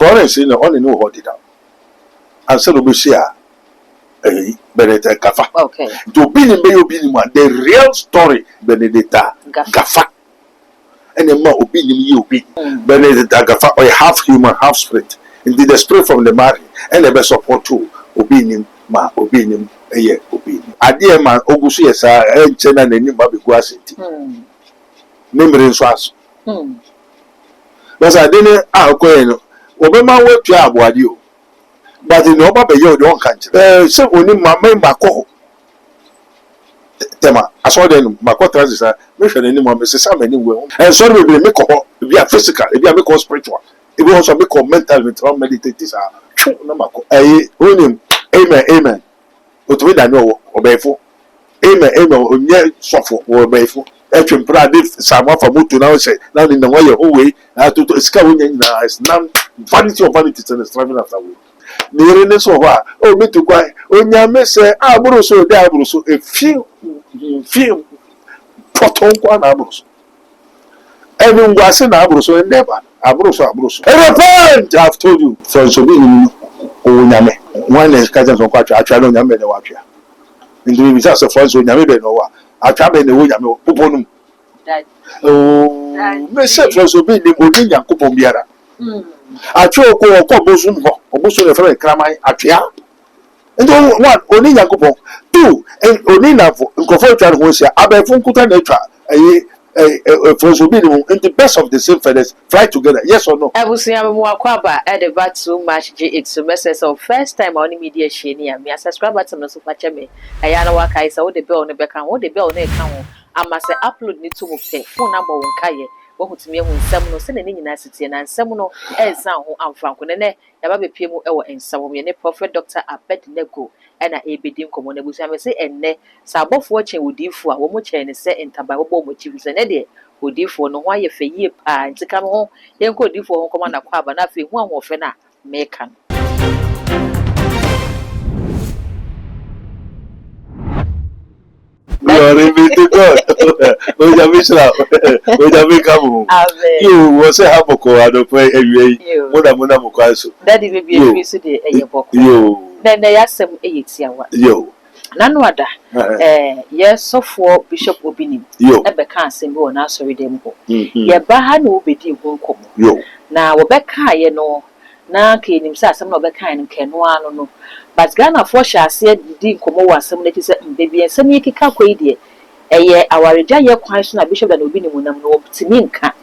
Honestly, no only know what it down. And so we share Benedetta Gafa. Okay. To be in the real story, Benedetta Gafa. And the more opinion you be. Benedetta Gafa, or half human, half spirit. Indeed, the spirit from the Mary, and the best support too. Opinion, ma, opinion, a year, opinion. A dear man, Ogusi, yes, and China, and Nima Biguasity. Name Swas. But I didn't, I'll go. Obama work to about you. But in Obama, you don't country. So only my member call. Tema, I saw them, my quarters is a mission anymore, Mrs. Sam anywhere. And so we will make a be a physical, if you make a spiritual. If you also make a mental with all meditators are only amen, amen. But we don't know, obey for. Amen, amen, or near suffer or obey for. Actually, someone from Mutu now say, now in the way your way, I have to scout in now, vanity of vanity and striving after we. Nearness of her, oh, me to cry, oh, Yame say, I will so there, so a few proton one abros. Everyone was in abros, and never abros. Repent, I've told you. So, so be oh, Yame. One is cousins of Quacha, I try on Yame the Wapia. In the results of France, Yame no. I travel in the way I'm oh, Miss also be the Bodin Copomiera. I throw a cobosum or Bosun of Cramai at ya. And don't one, only Yacopo. Two, and Onina for Cofotra was here. Abe Funkuta Nature, a Fonsobino, and the best of the same feathers fly together. Yes or no? I will say I'm more quaba at the bat so much. It's a message of first time on media shiny and me. I subscribe to the super chame. I know what I saw the bell on the back and what the bell on the account. I must upload me to pay phone number on Kaye. What to me when someone sending in University and someone else who I'm from. Yababe PMO and some of your prophet Dr. Abed Nego and a ABD common. I say and ne Sabov watching would do for a woman chain and set in Tababo motives and Eddie. Would do for no why if a year and to come home, then go do for Commander Quab and nothing one more fena mekan. You are a bit to God. You was a haboko, I don't pray every day. Mona Mokaso. That it may be a piece of the book. You then they ask some 8 years. You none other. Yes, so for Bishop Obinim. You ever can't sing go and answer them. Your Bahan will be the whole come. You now, Rebecca, you know, now came himself some of the kind can one no. But Ghana for shall said didn't come over some letters baby and some yaki calculated. A year our regaya question a bishop and Obinim no to minka.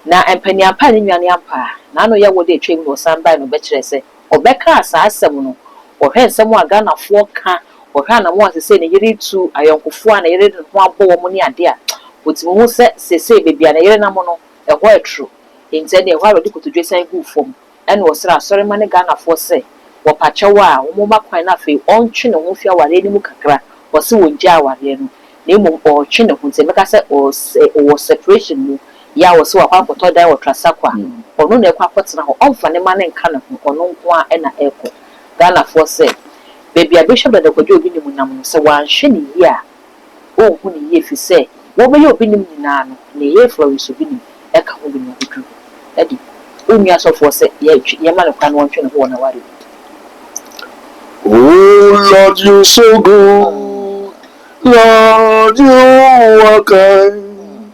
Now and penny a pan in your yampa. None of your day train was some by no better say. Or Becca as some or had someone Ghana for can. Or Hannah wants to say, you read to a young Kufuan, a read one bow money idea. Which most say, baby, and a year mono, a white true. In sending a while to dress and go from. And was sorry, money Ghana for say. Or Pachawa, Moma Quinafe, on chin and Mufia, or any Mukakra, or so in Jawa, name or chin of Mukasa or separation. Ya was so a papa to die or Trasaqua, or no, the papas now, on funny man and cannon, or no one and a echo. Ghana for say. Baby, a bishop that could do Binum, so one shinny ya. Oh, when ye say, what will you be in Nano, near Florence Ubin, Echo Ubin, Eddie. Umias of was said, Yaman of one train of one away. Oh, Lord, you so good. Lord, you are kind.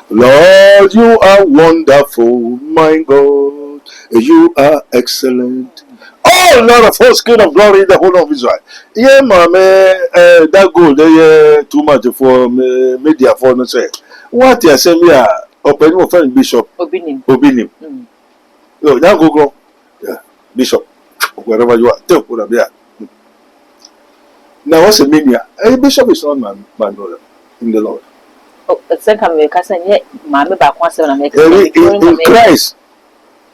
Lord, you are wonderful, my God. You are excellent. Oh, Lord of hosts, King of glory, the whole of Israel. Yeah, mamma, that gold, too much for media for no say. What you say, me, open your friend Bishop Obinim. No, now go. Yeah, Bishop, wherever you are, tell what I'm there. Now, what's the meaning? A bishop is not my brother in the Lord. Oh, the second week, I said, Mamma, back once and I make in Christ.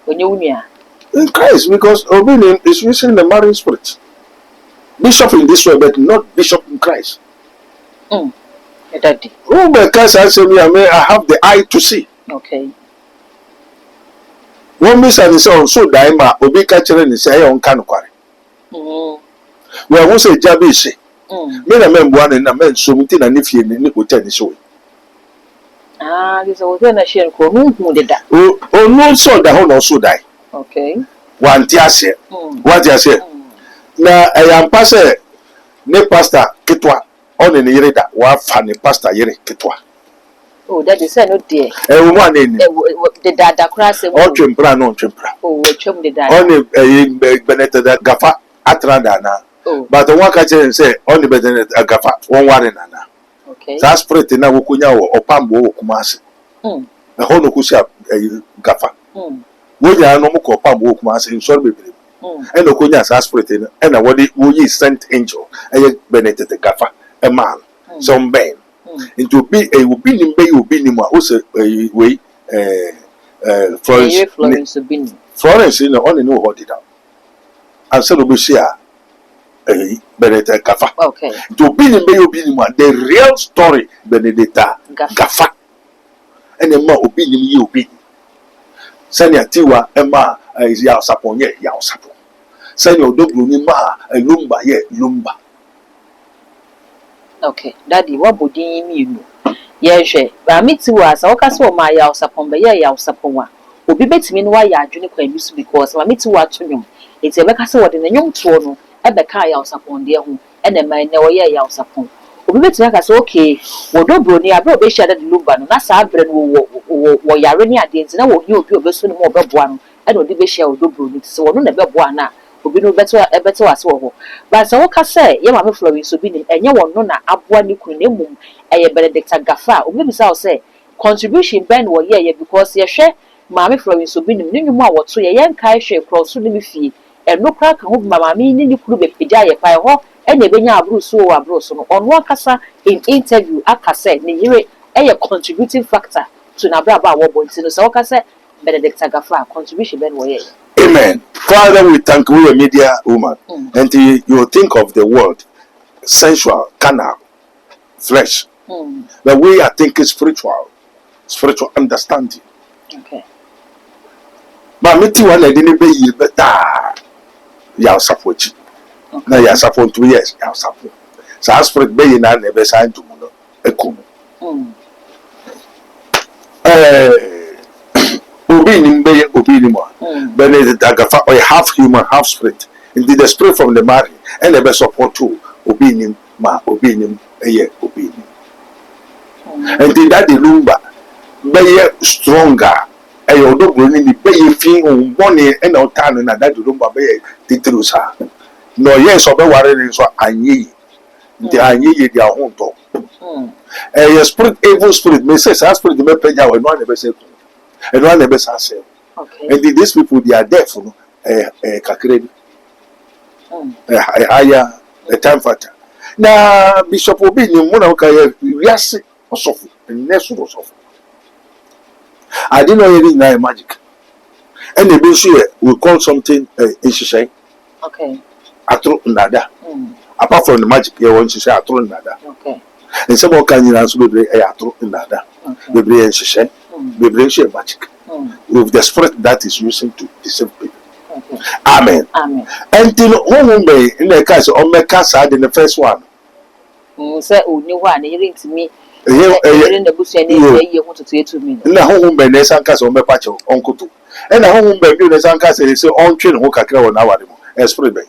When you near. In Christ, because Obinim is using the marine spirit. Bishop in this way, but not bishop in Christ. Daddy. Oh, because I say, I have the eye to see. Okay. One miss and so Daima, Obi catcher and say on Kanukwari. Well, I won't say Jabishi. Men a man one and a man so meeting and if you will tell this way. Ah, this was then a share for who did that. Oh, no, so the whole also die. Okay. wantiase na ayampa se ne pastor ketwa one ne yere da wa fa ne pastor yere ketwa. Oh, that is no dear. Woman the dada crass or chimpra no chimpra. Oh, chum the dada. Only Benetta that gafa atrandana. But the one catcher say only Benetta a gafa one warren nana. Okay. That's pretty now Wukunya or Pambo Kumasi. The whole Nukusia gafa. When you are no more Pambo Kumasi in Sorby. And Okunya aspirated and a what we sent angel a Benetta the gafa a man some man. Into be a opinion bay opinion also a way Florence in the only know what it out. And so we share a Benetta Gafa. Okay. To opinion bay opinion, the real story Benedetta Gafa. And the more opinion you be. Sanya Tiwa Emma is Yao Saponye Yao Sapon. Senyo Dogunima a Lumba ye Lumba. Okay, Daddy, what would you mean? Yes, but me too, as I saw my house upon the year house upon one. Will be better mean why you are doing it because my me too watch him. It's a Becassa in a young trono, at the car house upon their home, and a man no year house upon. Will be better as okay. Well, no brony, I brought a shadow Luban, and that's our brain or Yarany ideas, and I will you be soon more but one. I don't give a share of Dubruni, so I don't never one. Will be no better as well. But so what I say, your mamma Florence will be and you won't know that Abuani Kunimum, a Benedict Gafa, or maybe I'll say contribution Ben or yeah, because your share, Mammy Florence will be no more to a young Kai share cross to the fee, and no crack of Mamma meaning you could be Pijaya Fire, and a Benya Bruce or Bruce on one cassa in interview, Aka said, a contributing factor to Nabraba Wobble, so I said Benedict Gafa, contribution Ben way. Amen. Father, we thank you, a media woman. And you think of the world, sensual, carnal, flesh. The way I think is spiritual understanding. Okay. But me too, I didn't be you better. You support you. Now you support 2 years. You support. So I spirit be in and never signed to Muno. Obeying Benedict Agafa or half human, half spirit. Indeed, the spirit from the Mary and the best support too. Obeying obeying a year, obeying. And did that the Lumba be stronger? A yodo running be fee on money and out town and that Lumba be titrusa. No, yes, or be worrying so I ye. The I ye their own talk. A spirit, evil spirit, may say, I spirit the messenger and one never said. And one never said. Okay. And these people, they are deaf, a cacred, a higher, a time factor. Now, Bishop Obi, you want yes, or soft, and next was soft. I didn't know anything now magic. And the Bishop will call something in Shishay. Okay. Atro Nada. Apart from the magic, you want to say Atro Nada. Okay. And someone can you answer with a Atro Nada. The Brian Shishay, the Brian magic. With the spirit that is using to deceive people. Okay. Amen. Amen. Until home bay in the case of my casa in the first one. Say, oh, new one, hearing to me. In the bush, and you want to say to me. In the home bay, there's some case of my patch uncle too. And the home bay, there's some case is on train who can go now. As spirit bay.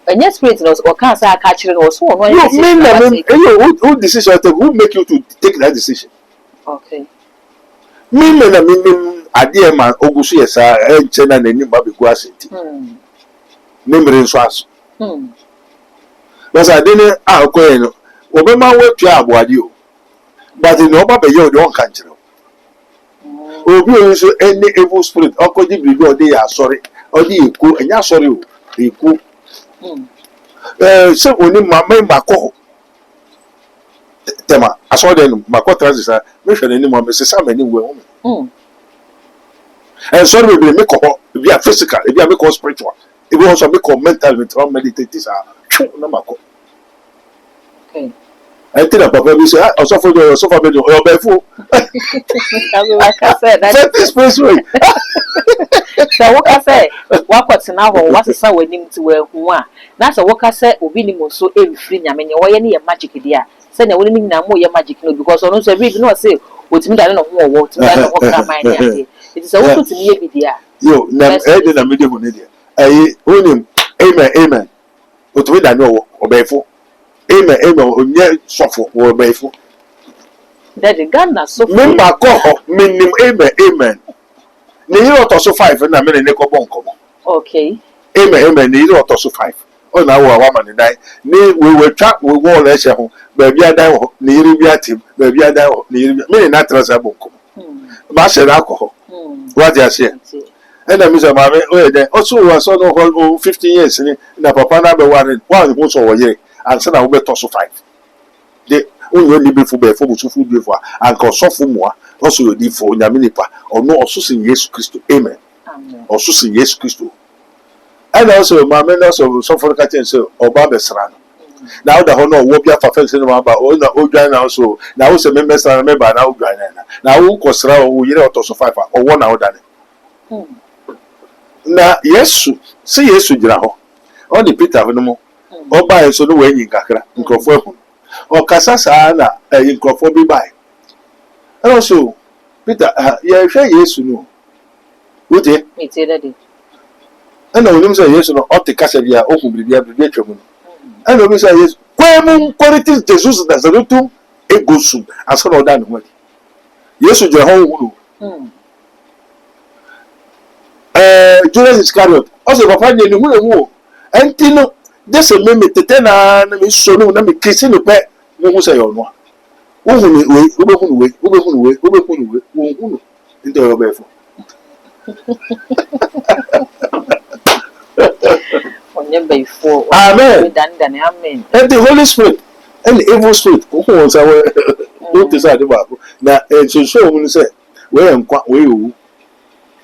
And yes, spirit knows or can't say catching or so. You mean, who decision who make you to take that decision? Okay. Me idea man ogusu yesa enchena na nimba be guasiti memre nso aso because adene akọ eno obema wetua aboade o but no oba be ye de on kan kire obi nso any evil spirit okoji bibi ode ya sorry ode eku enya sorry o eku se oni mama makọ tema aso de makọ transit me hwe ni mo me se sa mani we ho and sorry we make up we are physical we are make us spiritual we also make up mental with all meditators are no mako okay I think that Papa will say, I suffer better, or barefoot. Like I said, Set this place right. So what I say, what's now, what's a sour winning to wear one. That's a what I said, Ubinimo so every free. I mean, why any magic idea? Send a winning now more your magic, because on also read no say, what's me, I don't know what to mind. It is a woman to me, dear. Yo, now, I didn't a medium idiot. I own him, amen. But we don't know, or barefoot. Amen, onye sofo wo befo. Daddy Ghana so. Member ko minim amen. Ni yiro to so 5 na me ne ko bon komo. Okay. Amen, ni yiro to so 5. O na wo wa man dai. Ni we twa we wo le hye ho. Ba bia dan ho, ni yiri bia tim. Ba bia dan ho, ni yiri bia. Me na trasa bon komo. Ma se na ko ho. What you say? And I miss a mammy, also was on 15 years na papa na be one who so ye. And send a over toss of 5. They only be for food before and cause so for more also you did for Yaminipa or no also sing Jesus Christ. Amen. Also sing Jesus Christ. And also, my men also suffer catching so or Barbara. Now the honor will be a perfect cinema about all the old guy also. Now, also members are remember now, now who cost around year or toss of 5 or 1 hour done. Now, yes, see, yes, you know, only Peter no more. Oba eso no wenyi kakra nkrofo ehun o kasa saa na nkrofo bi bai also Peter ya hwe Yesu no wote mete dade ana onim say Yesu no o te kasa bia o hu bibia twam no ana obi say Yesu kwemu quality Jesus da zarutu egosu aso no da no hwadi Yesu je ho hu no Judas Iscariot o se papa nye ni hu hu entino this is me tetena na me so no na me kisi no pe mo hu say yo no wo hu ni we wo be hu wo hu no nte yo be fo onye be fo amen amen and the Holy Spirit and the evil spirit who wants our don't decide about na so we say we enkwa we owu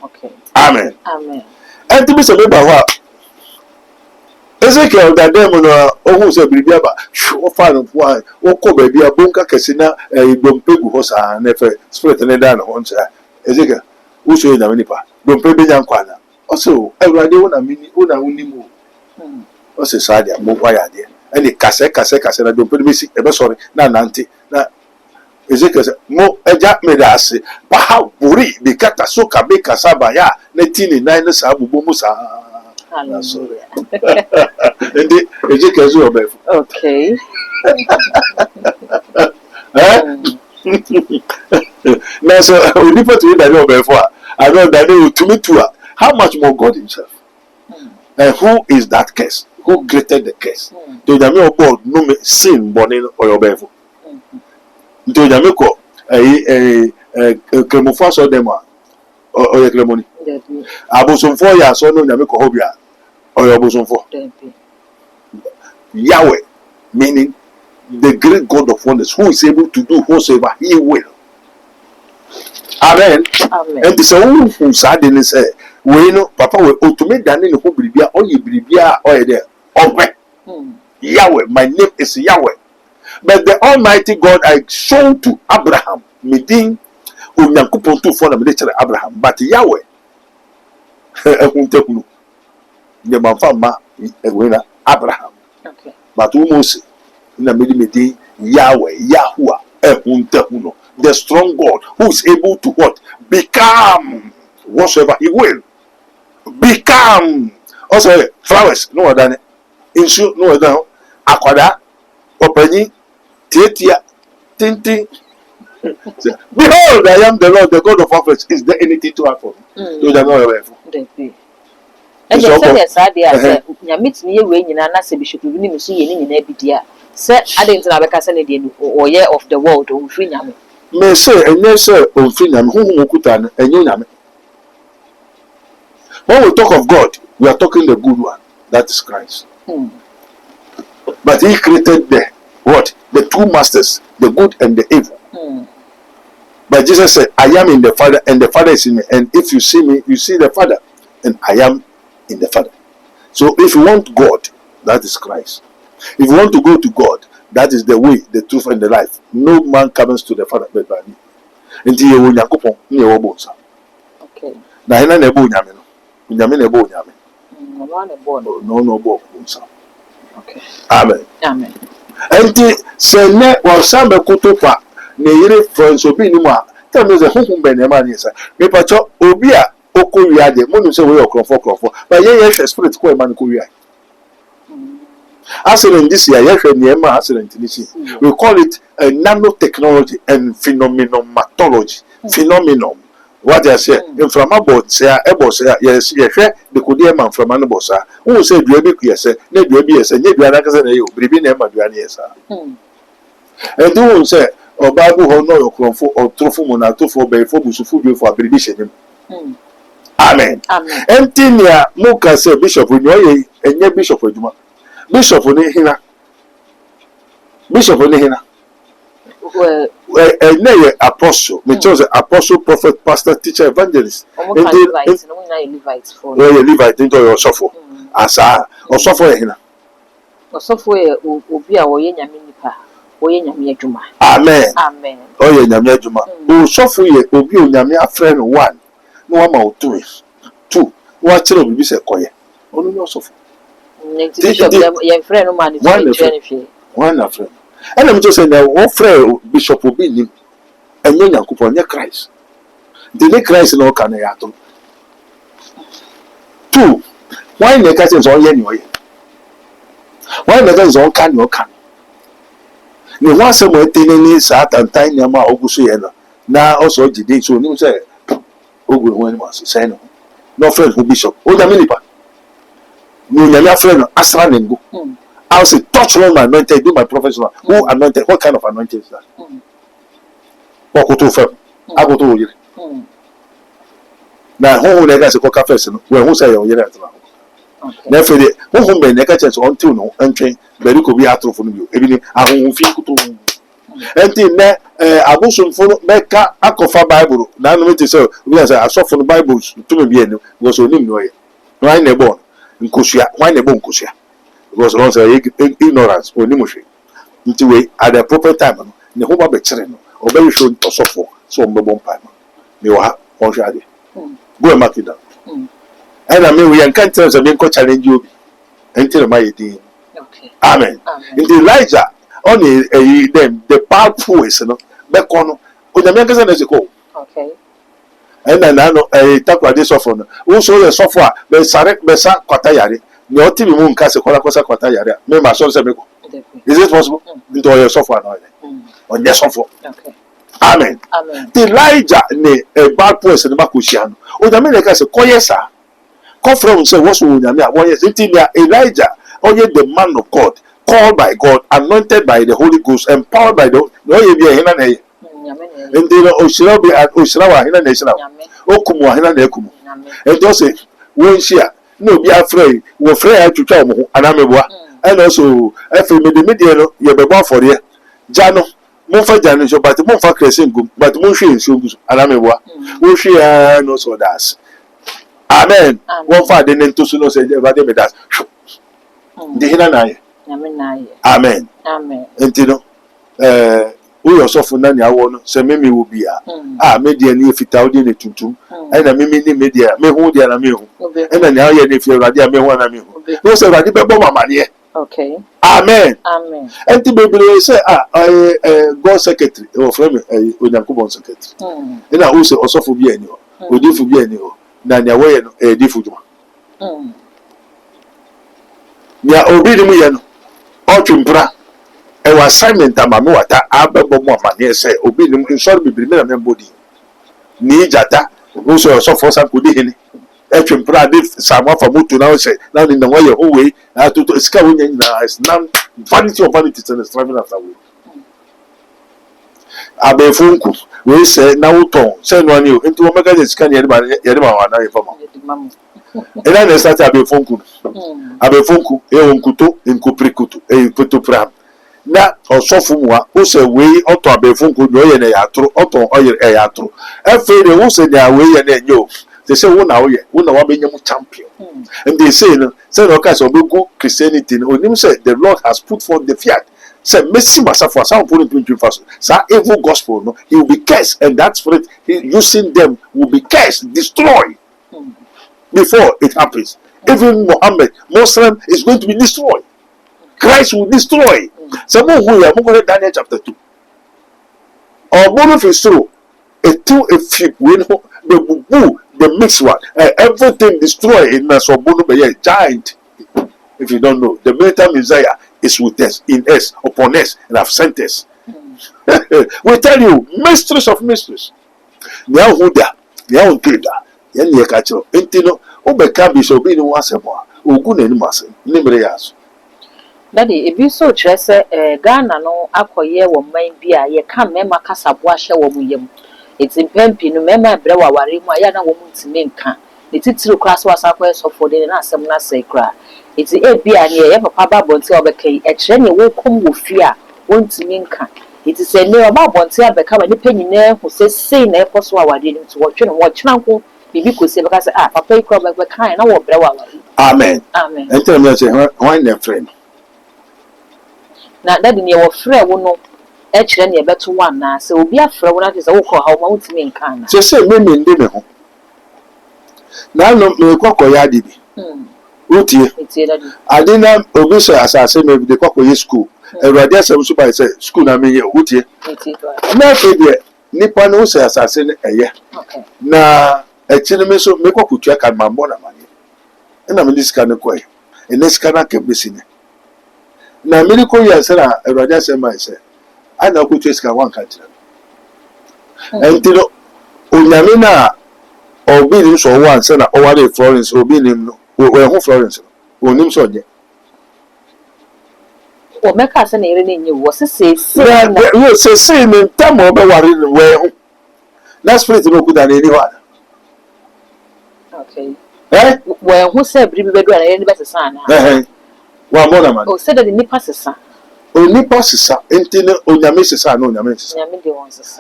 okay amen and to be say be ba Ezekiel that them no ohun se bibia ba o fa no fo o ko ba bia bonka kese na dompegu ho sa na fe spirit ne da no ncha Ezekiel wo so na menipa dompe nya nkwa na o so awurade wo na mini wo na woni mu o se sa dia mo kwa ya dia ene kase na dompe be si e be sorry na nante na Ezekiel mo eja me da ase ba ha buri bi kata so ka be kasaba ya na tini na ne sa bubo mu sa hallelujah and Ezekiel zo be okay now so we need to that be for I know that they will to me too how much more God himself and who is that case who created the case to the me God no me sin born or your be for to the me ko kremofo so dem o ye kremoni abosomfo ya so no nyame ko hobia or your abosomfo Yahweh meaning the great God of wonders who is able to do whatsoever he will. Amen. And this who sadly say we know papa we automate than in who bribia or ye bribia or there Yahweh, my name is Yahweh. But the Almighty God I shown to Abraham meeting unyankopon to for the Abraham but Yahweh the mafama Abraham but almost in the middle Yahweh Yahuwah the strong God who is able to what become whatsoever he will become also flowers no other issue no other akwada openi tietia tinti behold I am the Lord the God of all flesh is there anything to happen to the Lord and so yes I dey nyame tini ye we nyina na se bishop bi ni so ye ni nyina bidia se ade ntina be ka se ne de o ye of the world o free nyame me say enye say o free nyame hu okuta no enye nyame. When we talk of God we are talking the good one that is Christ. But he created the what the two masters the good and the evil. But Jesus said I am in the Father and the Father is in me and if you see me you see the Father and I am in the Father. So if you want God, that is Christ. If you want to go to God, That is the way, the truth, and the life. No man comes to the Father but by me. Until you will Yakupon, near Obosa. Okay. Now, I never Yamino. Yamina Yami. No, Bosa. Okay. Amen. Amen. And say, well, some Kutupa, near friends will be no more. Tell me the home Benaman is. Repacho, Obia, Okoya, the moon is away or Crofo. But yes, spirit quite man Korea. Accident this year, yes, accident this year. We call it a nanotechnology and phenomenology. Phenomenon. What they say, inflammable, say, yes, the Kudiaman from Anabosa, who said, you be yes, need you be as a need you, Bribin Emma Duaniesa. And do say, or Babu Hono or Cronfo or Trofumona, Tofo Bay for Busufu for Bribishan. Amen. And Tinia Muka said, Bishop, when you're a bishop of Juma. Bishop Onihina. Bishop Onihina. A apostle, which was an apostle, prophet, pastor, teacher, evangelist. Levites for Levite into your software. As I or software hina. Or software will be our Yaminipa, or Yamia. Amen. Amen. Oh, Yamia Juma. Who software will be Yamia friend one. No one or two. What will be said, Koya? Only your software. Your friend, one of friend. And I'm just saying that one friend Bishop will be him, and young Kupon, Christ. The Christ in all Canayato. Two, why the cat is all anyway? Why the cat is all can or can? You want somewhere tiny sat and tiny Yama Ogusiana. Now also did so you say, Ogu when was say no friend who Bishop. Oh, the Milipa. No, friend, Asran and go. I'll say, touch on my anointed, do my professional. Who anointed? What kind of anointing is that? What could you firm? I go to you. Now, who will say, Coca Person, when who say, oh, you're not. Therefore, who may negate until no entry, but you could be out from you. Even I won't feel to. And in there, I was on for Mecca, Akofa Bible. Now, let me say, we are I saw from the Bibles to me, was on him. Why never? Nkusia, why never Nkusia? Because once ignorance or nimushi into way at the proper time, the home of the children, or very soon or so for some bomb time. You are on Shadi. Go and mark it down. And I mean, we can't tell us a challenge you until my team. Amen. In the Elijah, only them, the powerful is, back on the Americans as you go. Okay. And then I know a tap like this often. Also, the software, the Sarek Besa Kotayari. No TV moon cast a Kosa Kotayari. Remember, so is it possible? Into your software on your software. Amen. The Elijah, a bad person, the Makushian. Oh, the America says, Koyesa. Come from say, what's with Yamia? One year, Elijah, only the man of God, called by God, anointed by the Holy Ghost, empowered by the no, you be a Hina. And they know Oshirabi and Oshirawa Hina Nation. Okumu Hina Nekumu. And those say, when she no be afraid, we're afraid to tell me, and I'm a and also, if we made the media, you're the one for the Jano, Monfa Janisho, but Monfa Crescent, but Monshi and Shubus, and I'm a wa. Monshi and also does. Amen. One father didn't to know say, but they does. The Hina. Amen. Amen. And you know, we also for Nani, I want say, Mimi will be a media near Fitaudi tutum, and a Mimi media, me who they are me, and then now if you're Radia, me one of me. No, say, Radiba money. Okay. Amen. Amen. And the baby say, God secretary, or from Unakubon secretary. And I also for be any, we do for be any, Nanya way a different one. Ya obedient, or Chimpra. Our assignment amanuata abebo mo amane say obi nim insure bibiri me na membody ni jata wo so for some kudi hini etwempra de samwa fa moto na say na ni na waye ho we to ska wonya na is now vanity of vanity is striving after we abefunku we say na wuton say no ani o enti wo mega de ska ni yede ma wa na ye fama ena na start abefunku e onkuto enkuprikutu e potopram na osofu muwa o se we oto abefunku no ye na ya tro oto oye e ya tro efe de wo se na we ye na enyo they say wo na wa benye mu champion and they say no say no case obegu Christianity onim say the Lord has put forth the fiat Say, Messi Masafa, some put it into fast. So evil gospel, no, he will be cursed, and that spirit using them will be cursed, destroyed before it happens. Even Muhammad, Muslim, is going to be destroyed. Christ will destroy. Someone who are moving Daniel chapter 2. Or one of his soul, a two, a few, the mixed one, everything destroyed in us or a giant. If you don't know, the military Messiah is with us, in us, upon us, and have sent us. We tell you, mistress of mysteries. Now who there? Now who there? Yan ye catch you. Intino, Obeka Bishop in Wasabo, Ugun and Massey, Nimreas. Daddy, if you so dress Ghana no acquire or mind be a ye can't member Casabwasha or William. It's in Pempi, no member Brewa, Yana woman to Minka. The title class was up so for the Nasamna Sacra. It's a beer near Papa Bontia Becay, a train will come with fear, won't to Minka. It is a near about Bontia become a penny there who says, say, never so I didn't watch Nanko. If you could say, because Papa come back kind, I won't Brewa. Amen. Amen. And tell me, why their friend? Now that in your friend will know. Actually, better one now, so be a friend when it is all how Mount Minka. Just say, women dinner. Now, no, me cocoa yadi. Uti, I didn't obey as I say, maybe the cocoa school. And I guess I was by say, school, I mean, Uti. Now, Nippon also assassin a year. Now, a cinema so make up check at my money. And I'm in this kind of way. And this kind of kept missing. Now, medical years, and I just say myself, I know who takes one country. And you know, Unyamina. Or be him so once and over Florence or be him who Florence or him so. Or make us an evening you was a say, you say, same in time over worrying well. That's pretty no good than anyone. Okay. Eh? Well, who said, bring me to any better son? One more man. Oh, said that the Nippas son. Only passes until Onyamese son, no Yamis.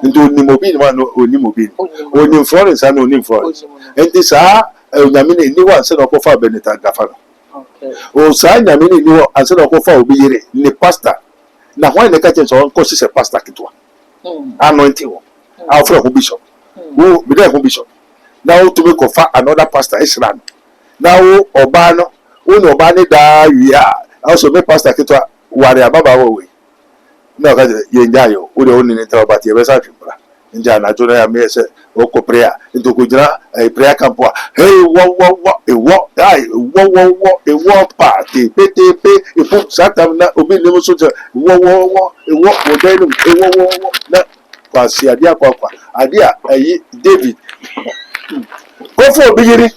Into Nimobin one or Nimobin. Only Florence and only Florence. And this are Yamini, new one said of Kofa Beneta Gafano. Oh, sign Yamini, new and said of Kofa will be the pastor. Now, why the catches on causes a pastor to one? Anointing. Our friend bishop. Who be there bishop. Now to make Kofa another pastor is run. Now, Obano, Unobani da, we are also make pastor to Wari ababa we no ka ye njayo o de oni ni tawo ba ti e be sa twempra nja na to na me se o ko prayer into ko jira prayer camp a hey wo party ptp e pu satam na obi ni mo so je wo de no wo na kwa si ade akwa ade a ayi David ko fo obi yiri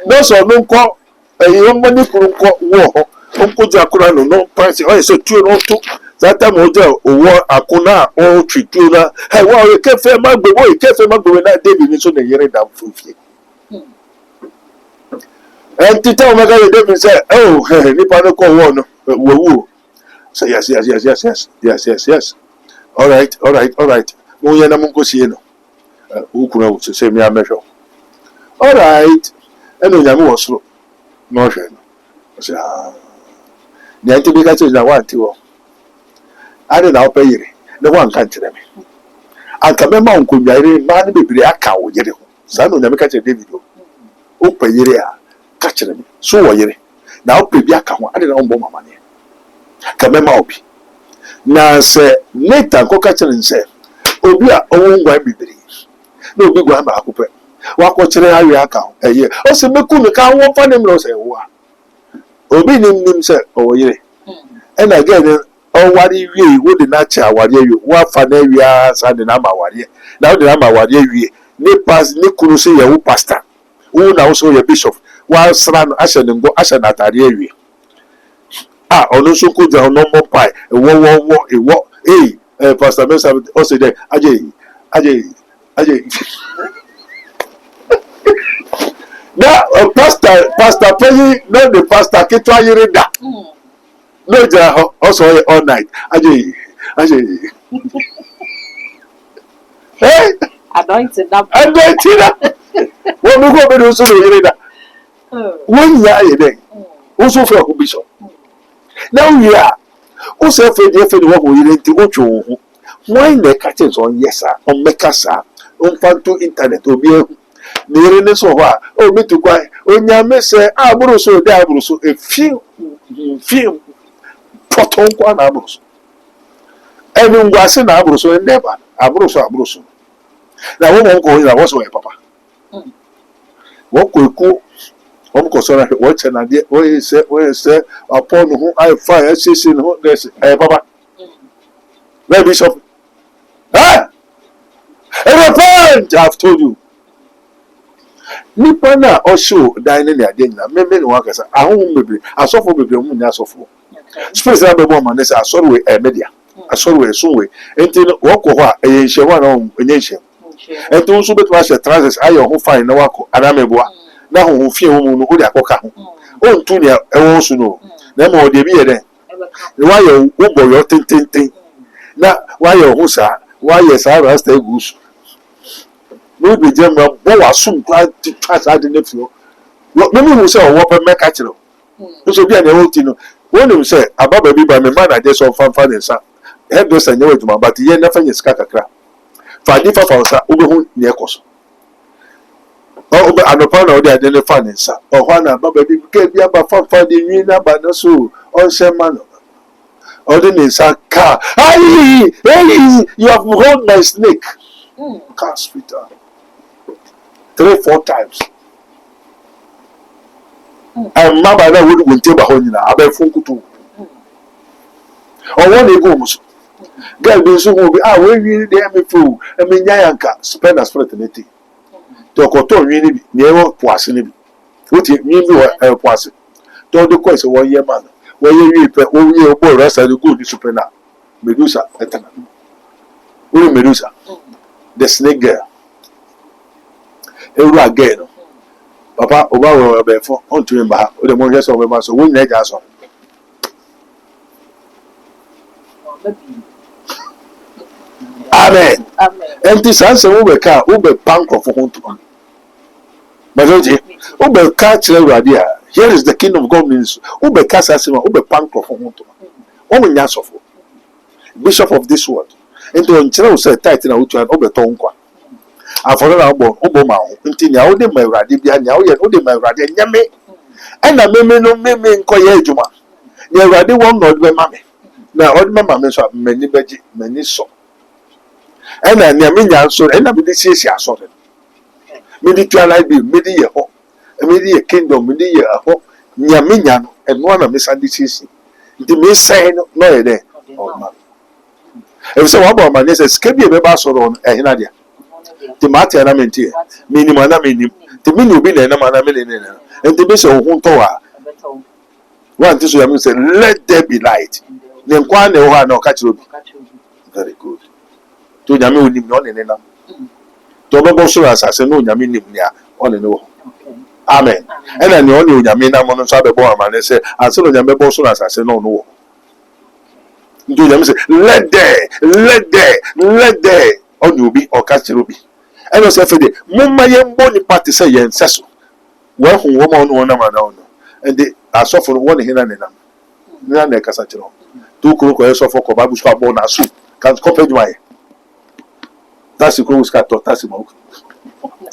no so no nko ayi mo ni kuru nko wo Uncle Jacuna no price. Oh, so two no two. That time hotel or Akuna or Trituna. Hey, wow, you can't fair my boy, you can't fair my boy. That David is on the year down 50. And to tell my guy, David said, oh, hey, Nipano call one. Woo. So yes. All right. No, you're not going to see you. Who could have say me a measure? All right. And no, you was slow. No, I said, the antibigas is a one to I don't know, pay the one country. I can remember could be man be a cow, son will never catch a David. Oh, pay catch them. So, now pay a cow, I don't know money. Can remember. Now, say, Nathan go catch and say, oh, we are own why be breeze. No big one back up. Walk watching a account a year. Also, Makuna can't walk for them, no say, Obi nim say oh ye and again oh wari wie wo de na cha wari wie wa fa na wi sa de na ma wari na de na ma wari wie ne pass ne kunu say ye wo pastor wo na wo so ye bishop wa sra no asha ngo asha na tare wie ono so ko ja no mo pai wo pastor Mensa also there aje now, pastor paying no the pastor ketwa yirida. No ja also all night. Aje. Hey, anointed up. What we go be so yirida. When ya ye dey. Also for bishop. Now we are Also, if what we need to go to why the catches on yes, sir, on Mekasa, on Fanto Internet, or be near in so far, oh, me to quite, when you say, I will so there, so a few proton one abros. Everyone was in abros, and never abros. Now, we won't go in, I was away, Papa. What could go? One concern watch an idea where he said, upon whom I fire, sissing, there's a Papa. Maybe so. Ah! And a I've told you. Nipana also dining their dinner, maybe workers, I won't maybe, I saw for baby, I saw for. Space I be woman, I saw with a media. I saw with a so way, until walk over a share one on a nation. And also, but was a transit, I who find no work, and I'm a boy. Now who fear woman who are coca. Oh, Tunia, I also know. Then more they be there. Why you boy your thing. Now, why your hosa, why yes, I rest a goose. Maybe General Boa soon tried to pass out in the floor. What women will say, what make catch you? This will be an old thing. When you say, about baby by my man, I just saw fan and son. Head those I know it, but the end nothing is cacacra. For different for us, Ubu near Cos. Oh, I'm a part of the identify and son. Or one about baby get me about fun the new number, no so on some man. Ordinance car. Hey, you have hold my snake. Cast Peter. 3-4 times. And Mama would win table honey. I bet Funkutu. Or one go. Girl, be so will be when you there me fool. I mean, Yanka, spend as fraternity. To a cotton, really near Poissy. What you mean, you are Poissy. Don't the question 1 year man. When you pay all your boy, rest of the good discipline. Medusa, Etana. Who Medusa? The snake girl. Every again. Papa, over before on to him, but the monsters of my so we need us on. Amen. Empty sons and Uber car, Uber punk of home to one. But Uber car radia. Here is the kingdom of God means Uber Casasima, Uber punk of home to one. Only Yasofo, Bishop of this world. Into a channel said tight in a which an Uber Tonqua. I follow our born Obama, until I would my radia, now yet would my radia, yame. And I may no meme in Koyajuma. Near Radi won't not be mammy. Now, old mamma shop many veggie, many so. And I near me so, and I be the CC assorted. Medicare like be midi a ho, a midi a kingdom, midi a ho, Yaminian, and one of Miss Andy CC. The Miss say no a day. Oh, man. If so, about my niece, escape your basso on a Hinadia. The matter I mean, minimum, I mean, the minimum be the number of millionaire, and the bishop won't tower. One to say, let there be light. Then one no catch you. Very good. To Yami will live on in enough. To Bosso as I say, no Yami live near on in no. Amen. And then the only Yamina Monosabe Borman and say, I saw Yambe Bosso as I say, no. Do them say, let there, on you be or catch you be. And I say, Mumma Yam Bonnie party say, yen Sasso. Well, who woman one man, and they are so for one here and them. None like Casatino. 2 crocodiles of Cobabuska Bona soup. Can't copy my. That's the close cat or Tassimo.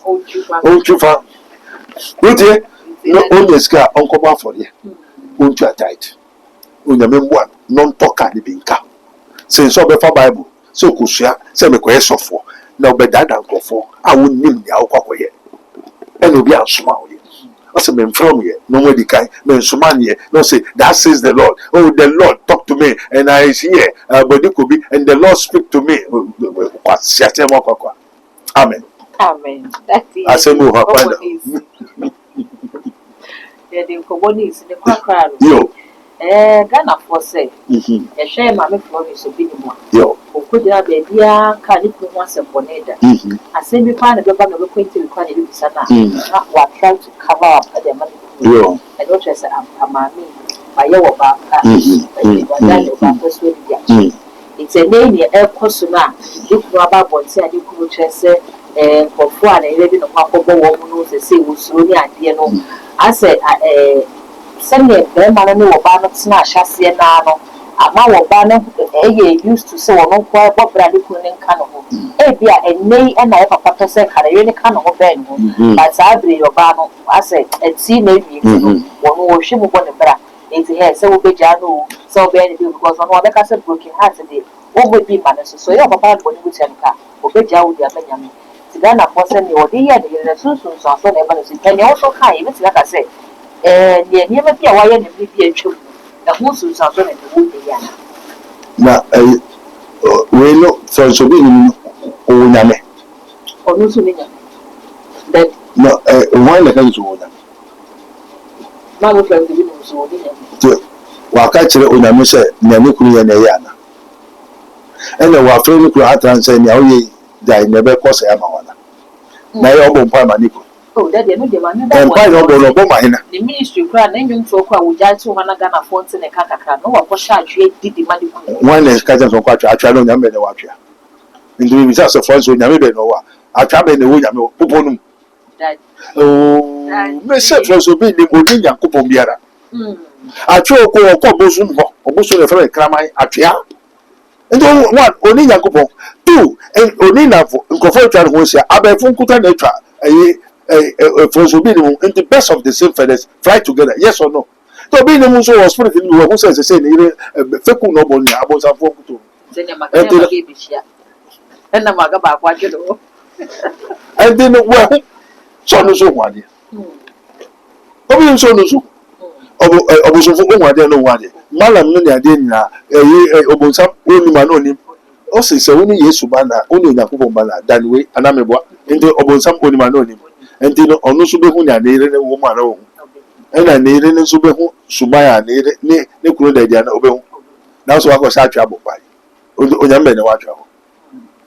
Oh, you found. Good day. No only scar Uncle Bafford. Won't you tight? Unyame one non talker the binka. Since over for Bible, so could share, send a question for. Now, but that uncle for I would name the alcohol yet. And will be a smile. What's a man from here? No way, the guy, no Somania, no say, that says the Lord. Oh, the Lord talk to me, and I is here, but it could be, and the Lord speak to me. Amen. Amen. That is. I say, move up. Yo. Ghana for say, a shame my promise of being one. Yo, could you have a dear Calico once a boneda? I send me find a governor of acquainted with Quality Sana, what trying to cover up at the money. Yo, I don't say I'm mammy, my yellow back, it's a name near El Cosuna, you grab one say, you could say, for 4 and 11 of Papa woman knows the sea was really idea. I said, send me a man know about not smash as the nano, ama wo ba no used to say wono kwa bobra de kunu nka no ho ebi a enei na e papa pese kare we ne ka no ho ben ho but abri yo ba no ase eti na ebi no wono wo hwe mu bo ne bra enti he se wo beja no se wo be ne bi because wono wo be ka se broken heart de wo be bi ma ne so yo papa bo ne butia nka wo beja wo dia manya me tiga na po se ne wo de ye ne sunsun so so na e ba ne so tani wo so kan e bi tiga ka se ne ne ma bi a wa ye ne bi bi atwa the whole so so na the whole day na we no so bi ni o nyame onu so ni then no one le kan so o nyame ma mo friend bi no so o nyame wa ka kire o nyame se nyame kunu ye na ye ana ene wa friend kunu atan se ni a o ye dai ne be ko se ama wana na ye obo mpa ma ni ko oh that dey no dey man that mpa yo bo no bo ma hina the ministry kra na nyum to kwa wo ja to hana Ghana fonte ne kakaka no wa ko sha atwe didi ma de ku one le ka so kwa atwa no nyame ne wa atwa ndu bi sa so for so nyame be no wa atwa be ne wo nyame popo num that oh me se for so be ni mo ni yakopon biara atwa ko bosu no obosu ne fere kraman atwa ndu one oni yakopon two oni na nkofo atwa ho sia abefo nkuta na atwa for so be in the best of the same feathers fly together, yes or no? So be the so was spirit in you who says the same feku no boni abonsa for kuto. And the maga ba kwa jelo. And then well so no so one. Obi so no so. Obo so for one no one. Malam no dia dey na obonsa oni ma no ni. O se woni Yesu ba na oni Yakobon ba na dan we anamebo. Ende obonsa oni ma no ni. Enti no onu so be hu na ire ne wo ma na wo ena ne ire ne so be hu subaya ne ire ne kuro da dia na obe hu na so akọ sa atwa bobai onyambe ne wa atwa ho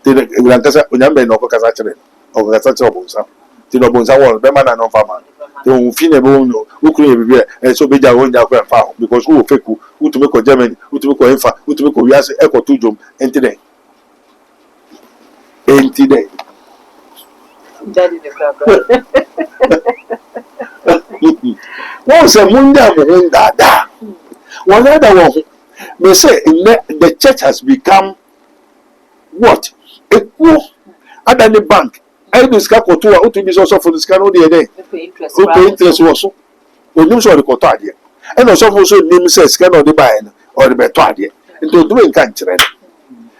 te ne kasa onyambe no ko kasa kire o ko kasa kire obonsa ti no obonsa wo be ma na no fa ma te hu fi ne be hu no ukuru ye bibia so be ja wo nya ko fa ho because who feku utume ko Germany utume ko enfa utume ko wiase e ko tujom enti de Daddy the program. Wọ́n sẹ múndà mú dáadáa. Wọ́n dáadáa wọ̀ me say the church has become what? Equal. Adani bank. Ayi bi sika koto wa o tun bi sọ fún sika n'o de yẹ dẹ. O pe interest wọ so. Onim sọ ọdi kọtọ adiẹ. Ẹna ọsọfún so nim sẹ sika náà ọdi ba yẹn no ọdi bẹ tọ adiẹ. Nti o duro nka nkyerẹ dẹ.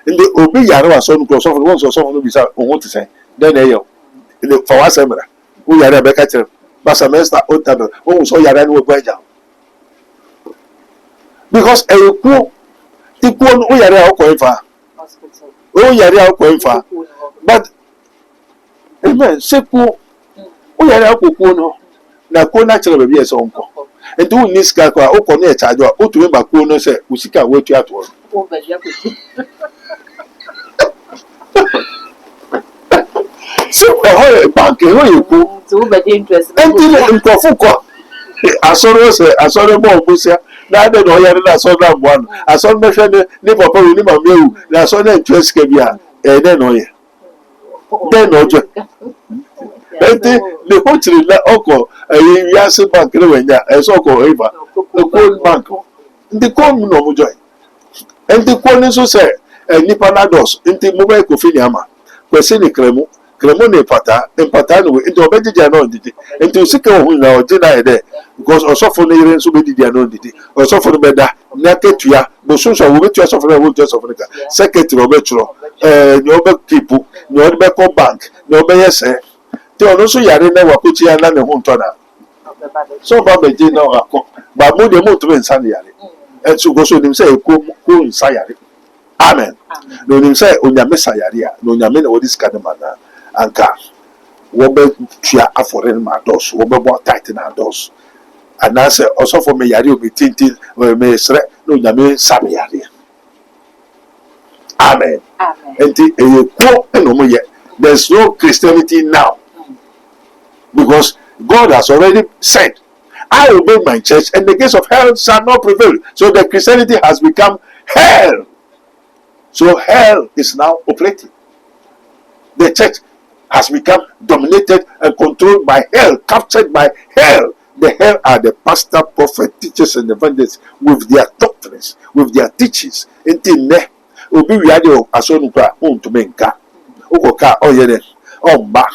Nti obi yàrá wa sọ nukọ ọsọfún wọn sọ ọsọfún no bi sa ohun ti sẹ dẹ na ẹ yẹ o. For what semester, who are better, but semester or tablet, oh, so you are no down. Because a poor, equal, we are all going for. Oh, you are all going for. But, amen, simple, we are all going na ko natural be so nko. And do this guy, oh, connect, I do, oh, to remember, no, say, Usika, wait you at all. So bank e ho yiku to be interest enti nkofo ko asoro mo obusia na ade no yare na asoro na bo ano asoro me hwe ne papa we ni mama ewu na asoro na interest ka bia de no ye de no jo enti le ho tiri na oko wiase bank le wenya so ko eva ko bank ndi ko mu no mo joy enti ko ni so se nipa na dos enti mobile ko fi ni ama kwese ni kremu ne pata no into obedija no ndidi into usike ohun na ojina ede because osofo no ire nso bedidi no ndidi osofo no beda na ketua bosunso wo betua osofo no wo betua osofo no ka secretary obetro ni obekipu ni obeko bank ni obeyese te ono so yare na wakochi ya na ne hu nto na so ba beje na akọ ba mo de mo to be nsan yare so go so nim say ko nsan yare amen no nim say onyame sayare a no onyame na wodi ska de mana anka wobe tua afore ma dos wobe bo tight na dos anase osofo me yare obi tintin me sre no nyame sabe yare amen enti eyeko eno mo ye there's no Christianity now because God has already said I will build my church and the gates of hell shall not prevail. So the Christianity has become hell. So hell is now operating. The church has become dominated and controlled by hell, captured by hell. The head are the pastor, prophet, teachers, and evangelists with their doctrines, with their teachings. Until ne, obi wiade asonu kwa to menka. Okoka oyene, omba,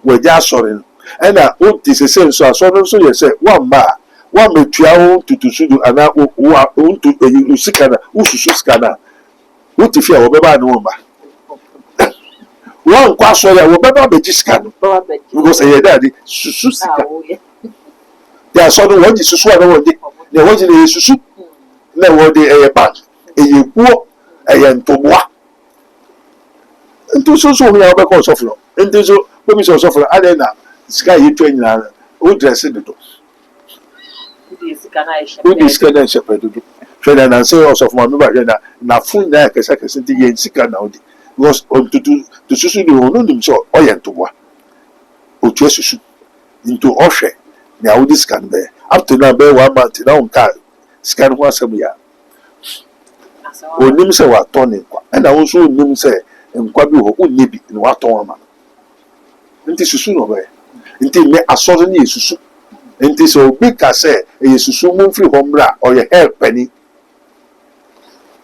weja sorry. And I want this sense so so you say one ba, one metua to ana want to usikana, ususkana. What if you are obeba no ba? One kwaso ya obeba bejiskano. Because I daddy susika. There are some one is susu and one day. The one is susu. No one day a bad. A poor a toboa. And to so we are back on software. And to so when we saw software, I then sky you train who dress in the door. Who is can shepherd to do? Train and say also for my member now full neck as I can see the sika now. Because on to susu the one of so oyentoboa. Utu susu into Oshe. Now this can be up to now be 1 month now car scan one some year. Onim say what turning and I also nim say and kwabi ho unibi in what on man. Nti susu no be. Nti me asoro ni susu. Nti so big ka say e susu mun free homra or your help penny.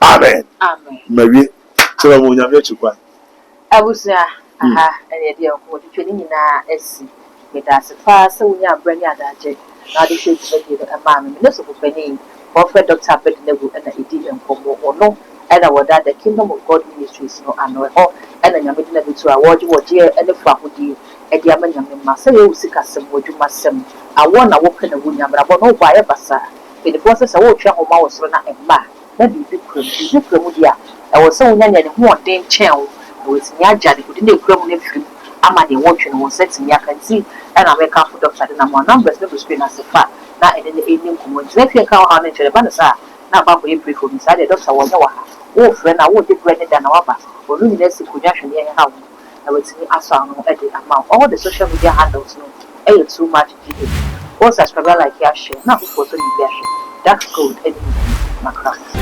Amen. Amen. Mary so mo nyame chukwa. Abusa aha e dey ko twini na esi. That's fast so we are bringing that. Now this is a man, Minister of Penny, Prophet Dr. Bednebu, and a deep and Congo or no, and our that the Kingdom of God Ministries no and no, and a Yamina to award you or dear and the Fahudi, a Diamond Massa, you seek us some would you must some. I want to walk in a woman, but I want no buy a bassa. In the process, I will check on my son and ma. That be Crimudia. I was so young and one day child with Yajan who didn't criminal free. I'm at the watching one setting ya can see, and I make up for Doctor and my numbers never screen as a fact. Now, in the evening, if you can't on into the banasa, now about you pre from inside the doctor was no oh, friend, I would be greater than our back, or luminous conjunction near how I would see a song at the amount. All the social media handles no, ain't too much. All subscriber like your share, not for so you that's good, and my craft.